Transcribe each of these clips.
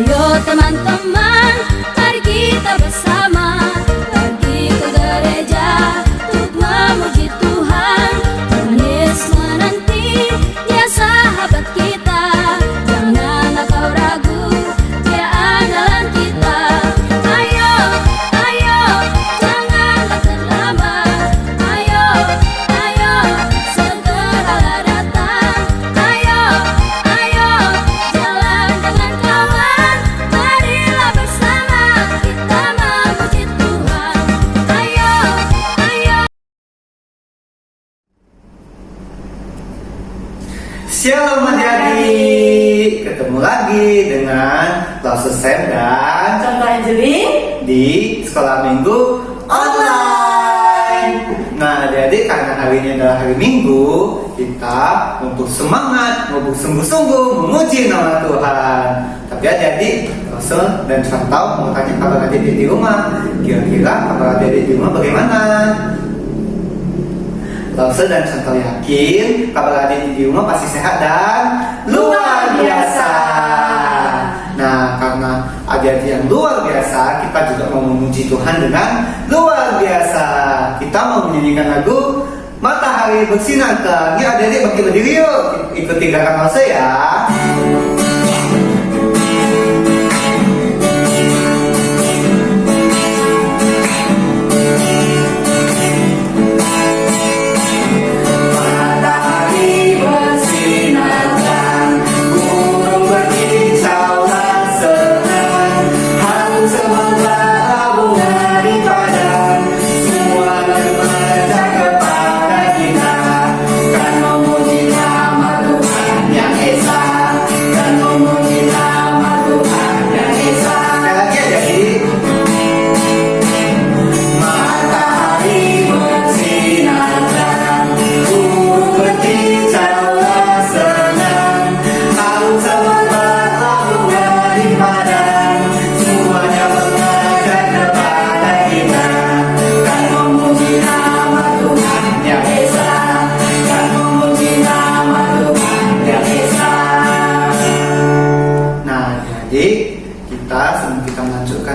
Ayo teman-teman, mari kita bersama pergi ke gereja untuk memuji Tuhan. Tuhan Yesus menanti, Dia sahabat kita. Janganlah kau ragu, Dia andalan kita. Ayo, ayo, janganlah terlambat. Ayo, ayo, segeralah datang. Ayo, ayo, jalan dengan kawan. Marilah bersama kita memuji Tuhan. Ayo, ayo. Shalom adik-adik, ketemu lagi dengan Lause Sam dan Contoh Angeline di Sekolah Minggu Online. Nah adik-adik, karena hari ini adalah hari Minggu, kita untuk semangat, untuk sungguh-sungguh memuji nama Tuhan. Tapi adik-adik, Lause dan Chantal mau tanya kabar adik-adik di rumah. Kira-kira kabar adik-adik di rumah bagaimana? Lause dan Chantal yakin kabar adik di rumah pasti sehat dan luar biasa. Nah, karena adik-adik yang luar biasa, kita juga mau memuji Tuhan dengan luar biasa. Kita mau menyanyikan lagu Matahari Bersinar Terang. Ya adik-adik bangkit berdiri yuk, ikuti gerakan Lause ya.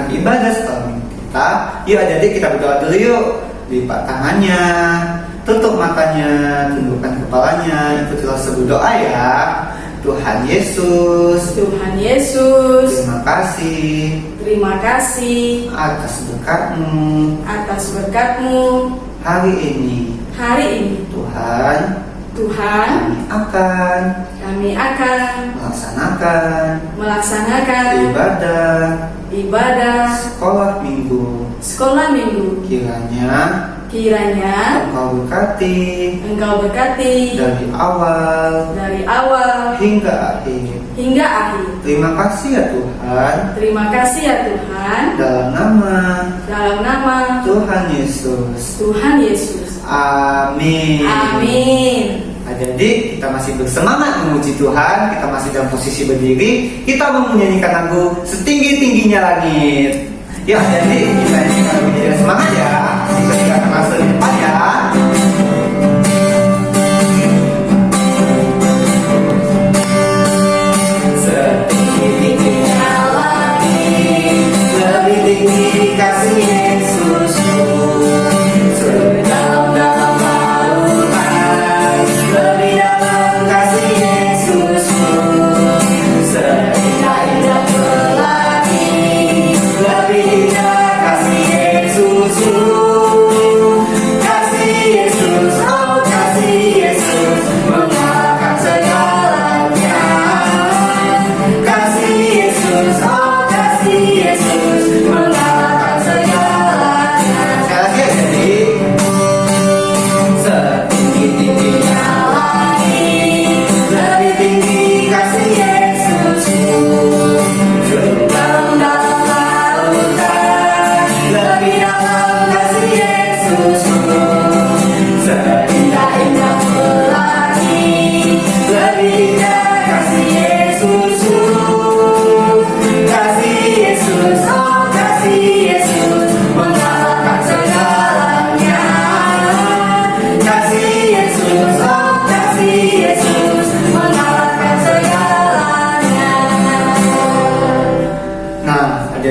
Ibadah setelah minggu kita, yuk adik-adik kita berdoa dulu yuk. Lipat tangannya, tutup matanya, tundukkan kepalanya, ikutilah sebuah doa ya. Tuhan Yesus, Tuhan Yesus, terima kasih atas berkat-Mu hari ini. Tuhan, kami akan melaksanakan ibadah sekolah minggu. Kiranya Engkau berkati dari awal hingga akhir. Terima kasih ya Tuhan. Dalam nama Tuhan Yesus. Amin. Adik-adik, kita masih bersemangat memuji Tuhan. Kita masih dalam posisi berdiri. Kita mau menyanyikan lagu Setinggi-tingginya Langit. Ya adik-adik, kita nyanyikan lagu dengan semangat ya. Kita juga akan masuk di depan ya. Setinggi-tingginya langit, lebih tinggi kasih Yesusku. Sedalam-dalam lautan, lebih dalam kasih Yesusku. Seindah-indah pelangi, lebih indah kasih Yesusku.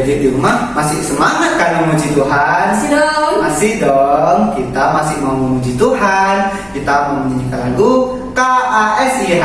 Adik-adik di rumah masih semangat kan memuji Tuhan? Masih dong. Masih dong. Kita masih mau memuji Tuhan. Kita mau menyanyikan lagu KASIH.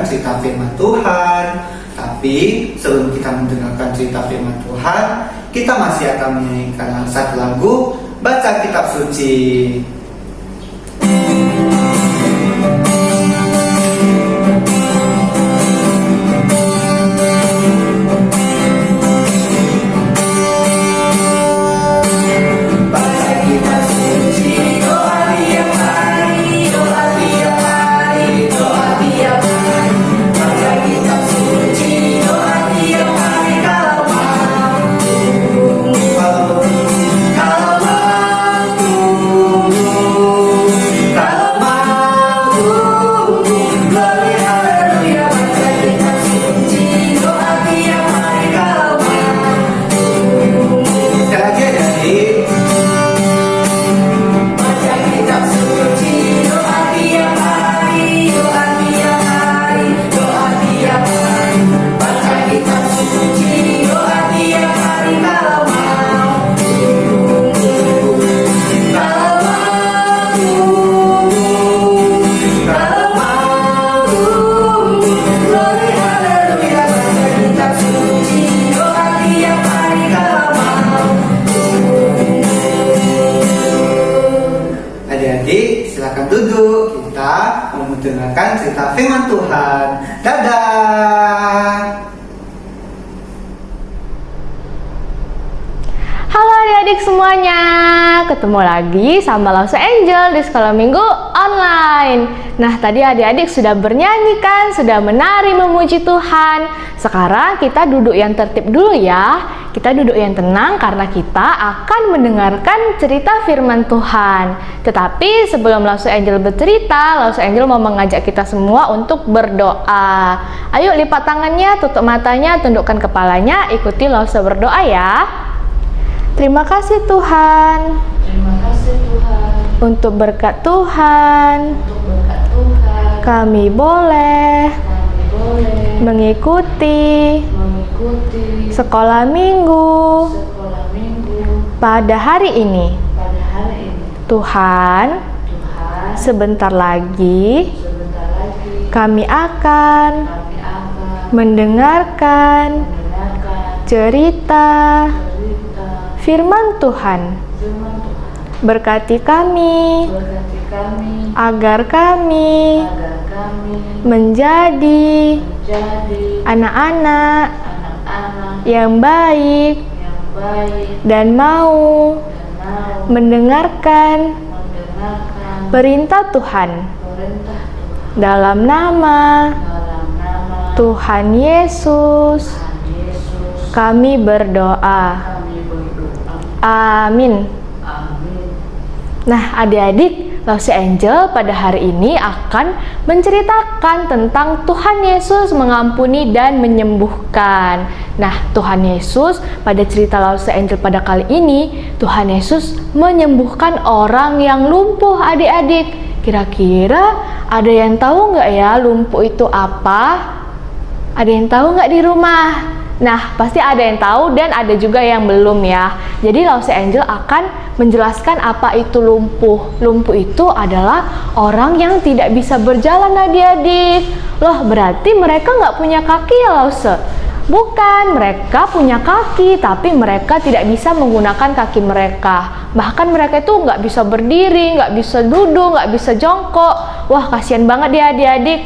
Cerita firman Tuhan. Tapi sebelum kita mendengarkan cerita firman Tuhan, kita masih akan menyanyikan satu lagu Baca Kitab Suci. Silakan duduk, kita mau mendengarkan cerita firman Tuhan. Dadah. Halo adik-adik semuanya, ketemu lagi sama Lause Angel di sekolah minggu online. Nah, tadi adik-adik sudah bernyanyi kan, sudah menari memuji Tuhan. Sekarang kita duduk yang tertib dulu ya. Kita duduk yang tenang karena kita akan mendengarkan cerita firman Tuhan. Tetapi sebelum Lause Angel bercerita, Lause Angel mau mengajak kita semua untuk berdoa. Ayo lipat tangannya, tutup matanya, tundukkan kepalanya, ikuti Lause berdoa ya. Terima kasih Tuhan. Terima kasih Tuhan. Untuk berkat Tuhan, kami boleh mengikuti sekolah minggu pada hari ini. Tuhan, sebentar lagi kami akan mendengarkan cerita firman Tuhan. Berkati kami agar kami menjadi anak-anak yang baik dan mau mendengarkan perintah Tuhan. Dalam nama Tuhan Yesus kami berdoa. Amin. Nah, adik-adik, Lause Angel pada hari ini akan menceritakan tentang Tuhan Yesus mengampuni dan menyembuhkan. Nah, Tuhan Yesus pada cerita Lause Angel pada kali ini, Tuhan Yesus menyembuhkan orang yang lumpuh, adik-adik. Kira-kira ada yang tahu nggak ya lumpuh itu apa? Ada yang tahu nggak di rumah? Nah, pasti ada yang tahu dan ada juga yang belum ya. Jadi Lause Angel akan menjelaskan apa itu lumpuh. Lumpuh itu adalah orang yang tidak bisa berjalan, adik-adik. Loh, berarti mereka nggak punya kaki ya Lause? Bukan, mereka punya kaki, tapi mereka tidak bisa menggunakan kaki mereka. Bahkan mereka itu nggak bisa berdiri, nggak bisa duduk, nggak bisa jongkok. Wah, kasihan banget ya adik-adik.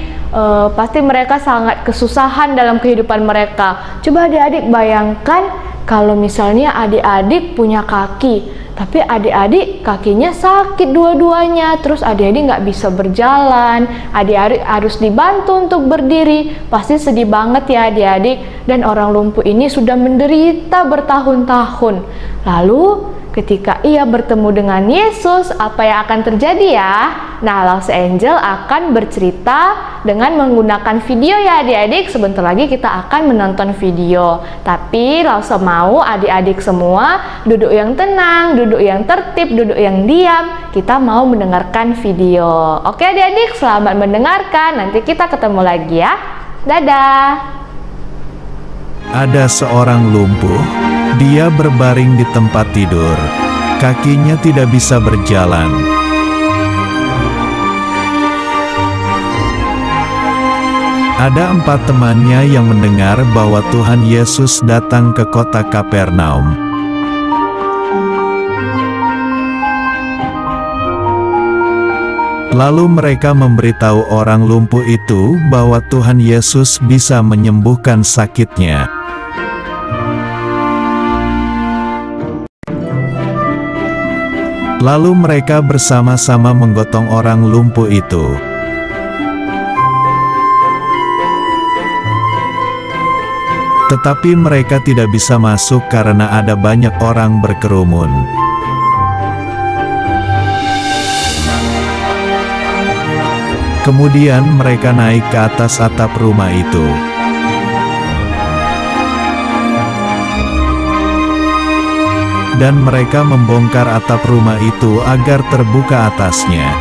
Pasti mereka sangat kesusahan dalam kehidupan mereka. Coba adik-adik bayangkan kalau misalnya adik-adik punya kaki, tapi adik-adik kakinya sakit dua-duanya, terus adik-adik nggak bisa berjalan, adik-adik harus dibantu untuk berdiri, pasti sedih banget ya adik-adik. Dan orang lumpuh ini sudah menderita bertahun-tahun. Lalu ketika ia bertemu dengan Yesus, apa yang akan terjadi ya? Nah, Lost Angel akan bercerita dengan menggunakan video ya adik-adik. Sebentar lagi kita akan menonton video. Tapi langsung mau adik-adik semua duduk yang tenang, duduk yang tertib, duduk yang diam. Kita mau mendengarkan video. Oke adik-adik, selamat mendengarkan. Nanti kita ketemu lagi ya. Dadah. Ada seorang lumpuh. Dia berbaring di tempat tidur. Kakinya tidak bisa berjalan. Ada 4 temannya yang mendengar bahwa Tuhan Yesus datang ke kota Kapernaum. Lalu mereka memberitahu orang lumpuh itu bahwa Tuhan Yesus bisa menyembuhkan sakitnya. Lalu mereka bersama-sama menggotong orang lumpuh itu. Tetapi mereka tidak bisa masuk karena ada banyak orang berkerumun. Kemudian mereka naik ke atas atap rumah itu. Dan mereka membongkar atap rumah itu agar terbuka atasnya.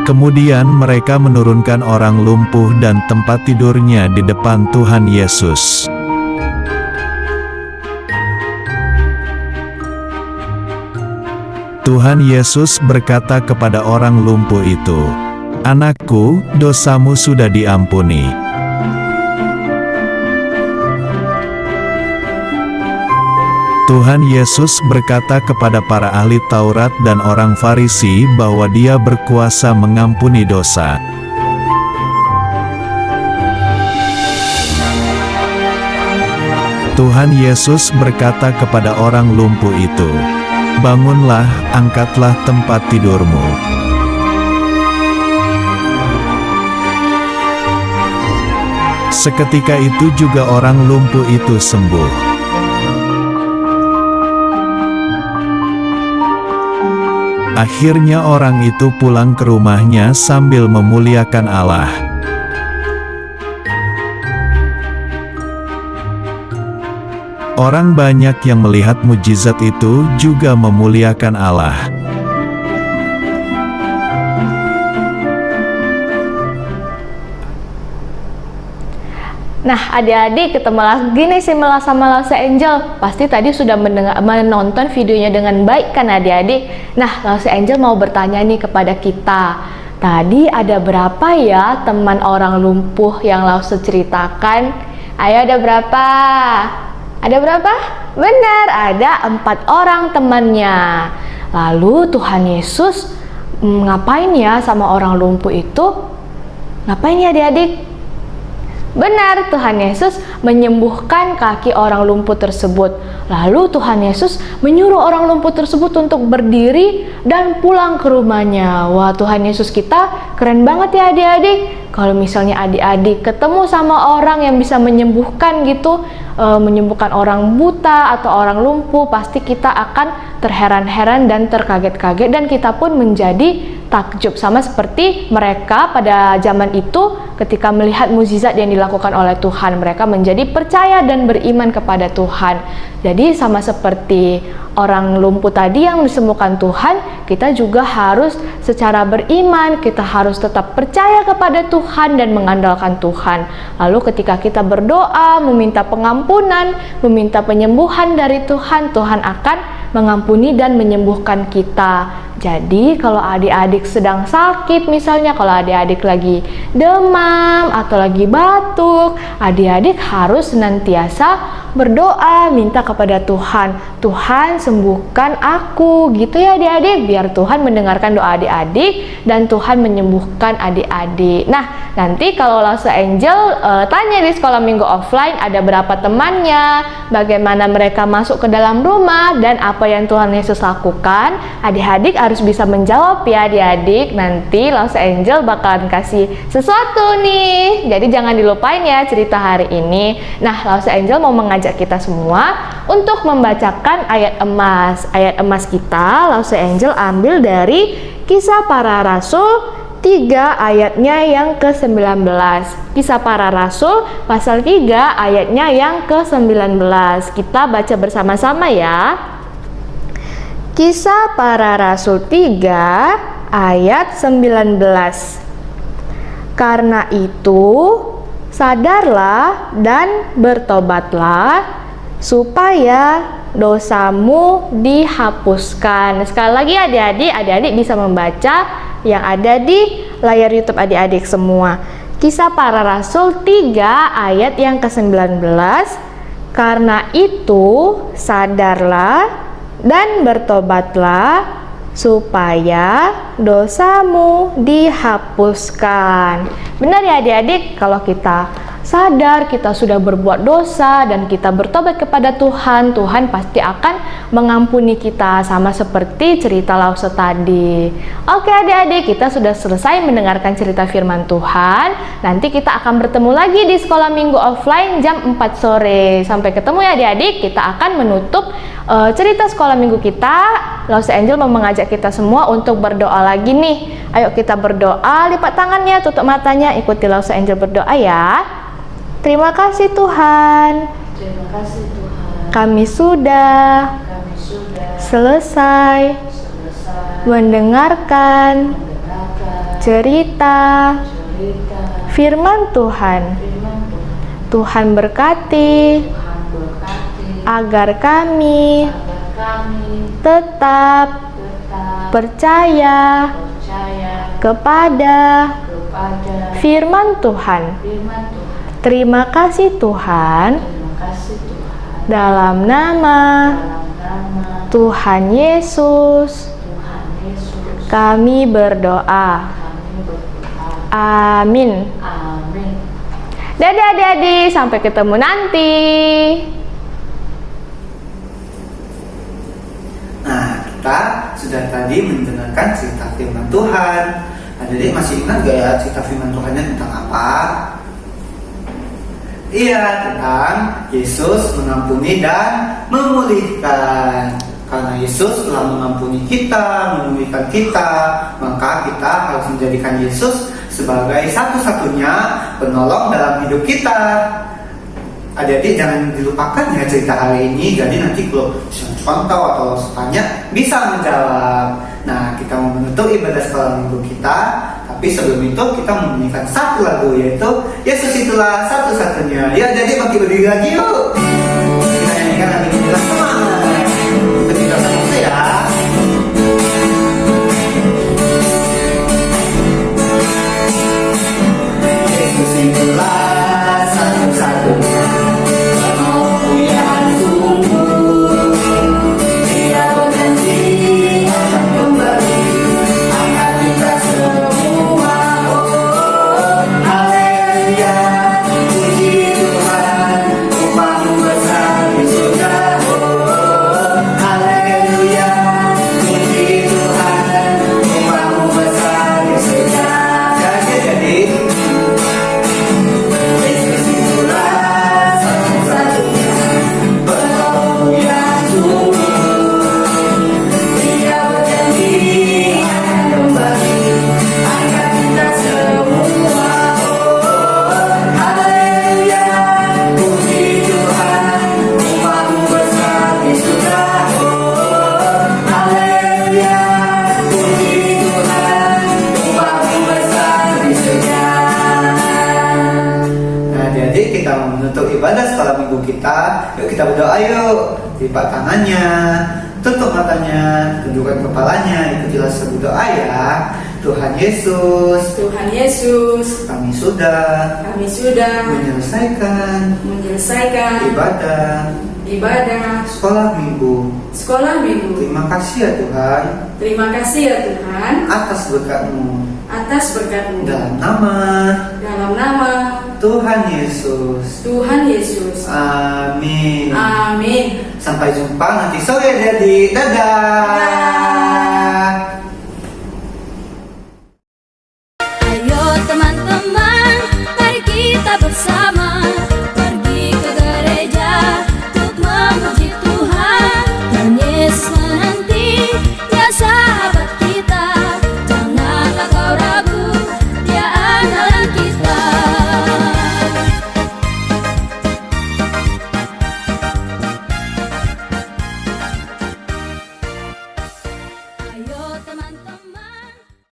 Kemudian mereka menurunkan orang lumpuh dan tempat tidurnya di depan Tuhan Yesus. Tuhan Yesus berkata kepada orang lumpuh itu, "Anakku, dosamu sudah diampuni." Tuhan Yesus berkata kepada para ahli Taurat dan orang Farisi bahwa Dia berkuasa mengampuni dosa. Tuhan Yesus berkata kepada orang lumpuh itu, "Bangunlah, angkatlah tempat tidurmu." Seketika itu juga orang lumpuh itu sembuh. Akhirnya orang itu pulang ke rumahnya sambil memuliakan Allah. Orang banyak yang melihat mujizat itu juga memuliakan Allah. Nah, adik-adik ketemu lagi nih sama Lost Angel. Pasti tadi sudah menonton videonya dengan baik kan adik-adik? Nah, Lost Angel mau bertanya nih kepada kita. Tadi ada berapa ya teman orang lumpuh yang Lost ceritakan? Ayo, ada berapa? Ada berapa? Benar, ada 4 orang temannya. Lalu Tuhan Yesus ngapain ya sama orang lumpuh itu? Ngapain ya adik-adik? Benar, Tuhan Yesus menyembuhkan kaki orang lumpuh tersebut. Lalu Tuhan Yesus menyuruh orang lumpuh tersebut untuk berdiri dan pulang ke rumahnya. Wah, Tuhan Yesus kita keren banget ya adik-adik. Kalau misalnya adik-adik ketemu sama orang yang bisa menyembuhkan gitu, menyembuhkan orang buta atau orang lumpuh, pasti kita akan terheran-heran dan terkaget-kaget, dan kita pun menjadi takjub sama seperti mereka pada zaman itu ketika melihat mukjizat yang dilakukan oleh Tuhan. Mereka menjadi percaya dan beriman kepada Tuhan. Jadi sama seperti orang lumpuh tadi yang disembuhkan Tuhan, kita juga harus secara beriman, kita harus tetap percaya kepada Tuhan dan mengandalkan Tuhan. Lalu ketika kita berdoa, meminta pengampunan, meminta penyembuhan dari Tuhan, Tuhan akan mengampuni dan menyembuhkan kita. Jadi kalau adik-adik sedang sakit, misalnya kalau adik-adik lagi demam atau lagi batuk, adik-adik harus senantiasa berdoa, minta kepada Tuhan, Tuhan sembuhkan aku, gitu ya adik-adik, biar Tuhan mendengarkan doa adik-adik dan Tuhan menyembuhkan adik-adik. Nah, nanti kalau Lause Angel tanya di sekolah minggu offline ada berapa temannya, bagaimana mereka masuk ke dalam rumah, dan apa yang Tuhan Yesus lakukan, adik-adik harus bisa menjawab ya adik-adik. Nanti Lause Angel bakalan kasih sesuatu nih, jadi jangan dilupain ya cerita hari ini. Nah, Lause Angel mau mengajak kita semua untuk membacakan ayat emas. Ayat emas kita Lause Angel ambil dari Kisah Para Rasul 3 ayatnya yang ke-19. Kisah Para Rasul pasal 3 ayatnya yang ke-19. Kita baca bersama-sama ya. Kisah Para Rasul 3 ayat 19. Karena itu sadarlah dan bertobatlah supaya dosamu dihapuskan. Sekali lagi adik-adik bisa membaca yang ada di layar YouTube adik-adik semua. Kisah Para Rasul 3 ayat yang ke-19. Karena itu sadarlah dan bertobatlah supaya dosamu dihapuskan. Benar ya adik-adik, kalau kita sadar kita sudah berbuat dosa dan kita bertobat kepada Tuhan, Tuhan pasti akan mengampuni kita, sama seperti cerita Lause tadi. Oke adik-adik, kita sudah selesai mendengarkan cerita firman Tuhan. Nanti kita akan bertemu lagi di sekolah minggu offline jam 4 sore. Sampai ketemu ya adik-adik, kita akan menutup cerita sekolah minggu kita. Lause Angel mau mengajak kita semua untuk berdoa lagi nih. Ayo kita berdoa, lipat tangannya, tutup matanya, ikuti Lause Angel berdoa ya. Terima kasih Tuhan. Terima kasih Tuhan. Kami sudah selesai mendengarkan cerita firman Tuhan. Tuhan berkati agar kami tetap percaya kepada firman Tuhan. Terima kasih Tuhan. Dalam nama Tuhan Yesus kami berdoa. Amin. Dadah adik-adik, sampai ketemu nanti. Nah, kita sudah tadi mendengarkan cerita firman Tuhan. Adik-adik masih ingat gak ya cerita firman Tuhannya tentang apa? Iya, tentang Yesus mengampuni dan memulihkan. Karena Yesus telah mengampuni kita, memulihkan kita, maka kita harus menjadikan Yesus sebagai satu-satunya penolong dalam hidup kita. Adik-adik jangan dilupakan ya cerita hari ini. Jadi nanti kalau contoh atau tanya bisa menjawab. Nah, kita mau menutup ibadah sekolah minggu kita. Tapi sebelum itu kita menyanyikan satu lagu, yaitu Yesus Itulah Satu-Satunya. Ya, jadi bagi berdiri lagi yuk. Kita nyanyikan lagi dengan semangat. Ketika sama saya. Yesus itulah satu-satunya penolong yang sungguh. Dia berjanji akan kembali angkat kita semua. Oh, haleluya, puji Tuhan, upahmu besar di surga. Oh, haleluya, puji Tuhan, upahmu besar di surga. Jadi Yesus itulah satu-satunya penolong yang sungguh. Dia berjanji akan kembali angkat kita semua. Oh, haleluya, puji Tuhan, upahmu besar di surga. Oh, haleluya, puji Tuhan, upahmu besar di surga. Nah, jadi kita mau menutup ibadah sekolah minggu kita. Yuk kita berdoa yuk. Lipat tangannya, tutup matanya, tunjukkan kepalanya, ikutilah sebuah doa ya. Tuhan Yesus, Tuhan Yesus, kami sudah menyelesaikan ibadah sekolah minggu. Terima kasih ya Tuhan Terima kasih ya Tuhan atas berkat-Mu. Dalam nama Tuhan Yesus. Amin. Amin. Sampai jumpa nanti sore, Daddy. Dadah.